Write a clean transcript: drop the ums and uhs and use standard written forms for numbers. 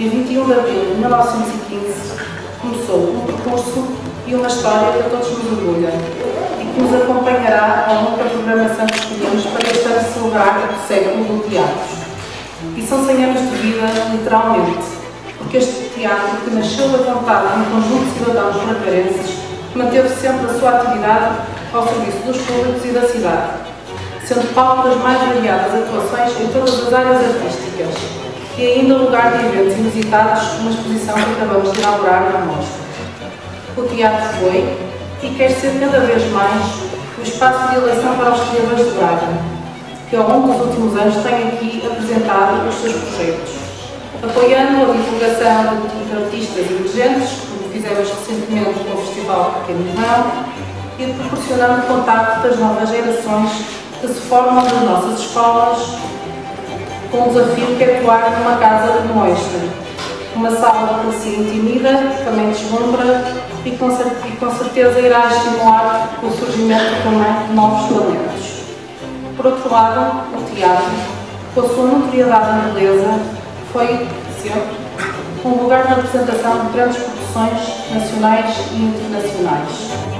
Em 21 de abril de 1915 começou um percurso e uma história que a todos nos orgulha e que nos acompanhará ao longo da programação que escolhemos para este ano celebrar o século do teatro. E são 100 anos de vida, literalmente, porque este teatro, que nasceu da vontade de um conjunto de cidadãos bracarenses, manteve sempre a sua atividade ao serviço dos públicos e da cidade, sendo palco das mais variadas atuações em todas as áreas artísticas, e ainda lugar de eventos inusitados, como a exposição que acabamos de inaugurar na mostra. O teatro foi, e quer ser cada vez mais, o espaço de eleição para os criadores de Braga, que ao longo dos últimos anos têm aqui apresentado os seus projetos, apoiando a divulgação de artistas emergentes, como fizemos recentemente com o Festival Pequeno Irmão, e proporcionando o contacto das novas gerações que se formam nas nossas escolas, com o desafio que é atuar numa casa como esta. Uma sala que se intimida, que também deslumbra e com certeza irá estimular o surgimento também de novos talentos. Por outro lado, o teatro, com a sua notoriedade e beleza, foi sempre um lugar de representação de grandes produções nacionais e internacionais.